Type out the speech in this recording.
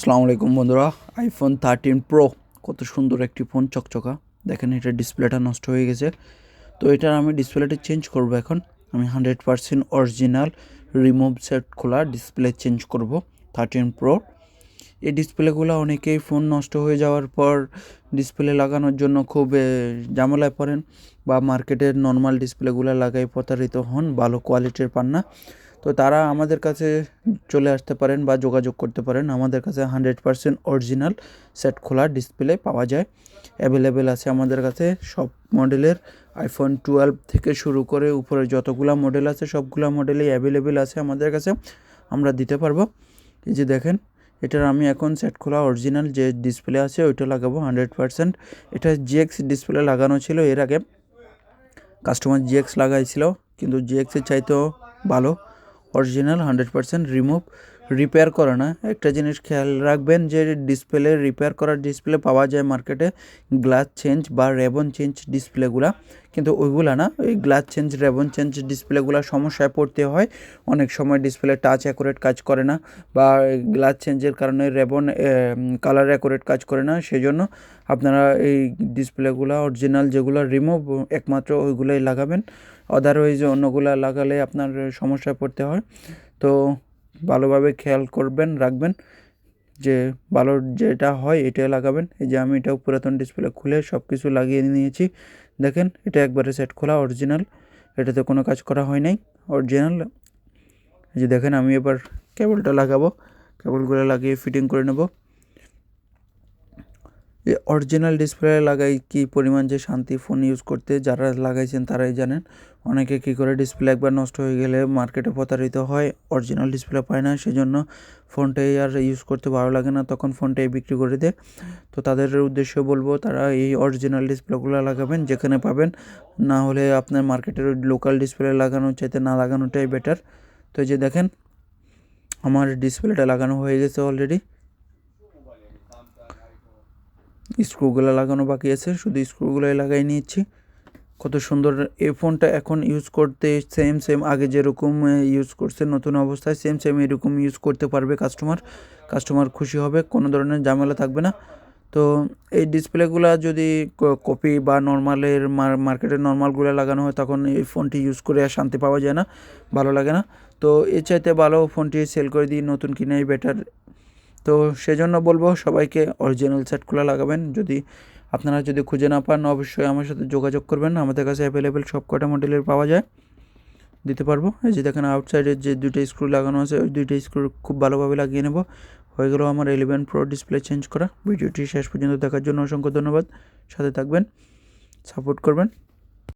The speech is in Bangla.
আসসালামু আলাইকুম বন্ধুরা। আইফোন 13 প্রো কত সুন্দর একটি ফোন, চকচকা। দেখেন এটা ডিসপ্লেটা নষ্ট হয়ে গেছে, তো এটার আমি ডিসপ্লেটা চেঞ্জ করব। এখন আমি 100% অরিজিনাল রিমুভ সেট খোলা ডিসপ্লে চেঞ্জ করব 13 প্রো। এই ডিসপ্লেগুলো অনেকেই ফোন নষ্ট হয়ে যাওয়ার পর ডিসপ্লে লাগানোর জন্য খুব ঝামেলায় পড়েন, বা মার্কেটের নর্মাল ডিসপ্লেগুলো লাগাই প্রতারিত হন, ভালো কোয়ালিটির পান না। তো তারা আমাদের কাছে চলে আসতে পারেন বা যোগাযোগ করতে পারেন। আমাদের কাছে 100% অরিজিনাল সেট খোলা ডিসপ্লে পাওয়া যায়, অ্যাভেলেবেল আছে আমাদের কাছে সব মডেলের। আইফোন 12 থেকে শুরু করে উপরে যতগুলা মডেল আছে সবগুলা মডেলই অ্যাভেলেবেল আছে আমাদের কাছে, আমরা দিতে পারবো। এই যে দেখেন, এটার আমি এখন সেট খোলা অরিজিনাল যে ডিসপ্লে আছে ওইটা লাগাবো 100%। এটা জিএক্স ডিসপ্লে লাগানো ছিল এর আগে, কাস্টমার জিএক্স লাগাইছিল, কিন্তু জিএক্সের চাইতেও ভালো অরিজিনাল 100% রিমুভ, রিপেয়ার করা না। একটা জিনিস খেয়াল রাখবেন যে ডিসপ্লে রিপেয়ার করার ডিসপ্লে পাওয়া যায় মার্কেটে, গ্লাস চেঞ্জ বা রেবন চেঞ্জ ডিসপ্লেগুলা, কিন্তু ওইগুলা না। ওই গ্লাস চেঞ্জ রেবন চেঞ্জ ডিসপ্লেগুলা সমস্যায় পড়তে হয়। অনেক সময় ডিসপ্লে টাচ অ্যাকুরেট কাজ করে না, বা গ্লাস চেঞ্জের কারণে রেবন কালার অ্যাকুরেট কাজ করে না। সেজন্য আপনারা এই ডিসপ্লেগুলো অরিজিনাল যেগুলো রিমুভ একমাত্র ওইগুলোই লাগাবেন। আদারওয়াইজ অন্যগুলা লাগালে আপনার সমস্যায় পড়তে হয়। তো ভালোভাবে খেয়াল করবেন, রাখবেন যে ভালো যেটা হয় এটাই লাগাবেন। এই যে আমি এটাও পুরাতন ডিসপ্লে খুলে সব কিছু লাগিয়ে নিয়েছি। দেখেন এটা একবারে সেট খোলা অরিজিনাল, এটাতে কোনো কাজ করা হয় নাই, অরিজিনাল। এই যে দেখেন, আমি এবার কেবলটা লাগাবো, কেবলগুলো লাগিয়ে ফিটিং করে নেব। এই অরিজিনাল ডিসপ্লে লাগাই কি পরিমাণ যে শান্তি ফোন ইউজ করতে, যারা লাগাইছেন তারাই জানেন। অনেকে কী করে ডিসপ্লে একবার নষ্ট হয়ে গেলে মার্কেটে প্রতারিত হয়, অরিজিনাল ডিসপ্লে পায় না, সেজন্য ফোনটাই আর ইউজ করতে ভালো লাগে না, তখন ফোনটাই বিক্রি করে দেয়। তো তাদের উদ্দেশ্যে বলবো তারা এই অরিজিনাল ডিসপ্লেগুলো লাগাবেন যেখানে পাবেন, না হলে আপনার মার্কেটের লোকাল ডিসপ্লে লাগানোর চাইতে না লাগানোটাই বেটার। তো এই যে দেখেন, আমার ডিসপ্লেটা লাগানো হয়ে গেছে অলরেডি, স্ক্রুগুলো লাগানো বাকি আছে, শুধু স্ক্রুগুলোই লাগাই নিচ্ছি। কত সুন্দর এই ফোনটা এখন ইউজ করতে সেম আগে যেরকম ইউজ করছে নতুন অবস্থায় সেম এরকম ইউজ করতে পারবে কাস্টমার খুশি হবে, কোনো ধরনের ঝামেলা থাকবে না। তো এই ডিসপ্লেগুলো যদি কপি বা নর্মালের মার্কেটের নর্মালগুলো লাগানো হয় তখন এই ফোনটি ইউজ করে আর শান্তি পাওয়া যায় না, ভালো লাগে না। তো এর চাইতে ভালো ফোনটি সেল করে দিই, নতুন কিনেই বেটার। তো সেজন্য বলবো সবাইকে অরিজিনাল সেটগুলো লাগাবেন। আপনারা যদি খুঁজে না পান অবশ্যই আমার সাথে যোগাযোগ করবেন, আমাদের কাছে অ্যাভেলেবেল সব কটা মডেলের পাওয়া যায়, দিতে পারবো। এই যে দেখেন, আউটসাইডের যে দুইটা স্ক্রু লাগানো আছে ওই দুইটা স্ক্রু খুব ভালোভাবে লাগিয়ে নেব। হয়ে গেল আমার 11 প্রো ডিসপ্লে চেঞ্জ করা। ভিডিওটি শেষ পর্যন্ত দেখার জন্য অসংখ্য ধন্যবাদ। সাথে থাকবেন, সাপোর্ট করবেন।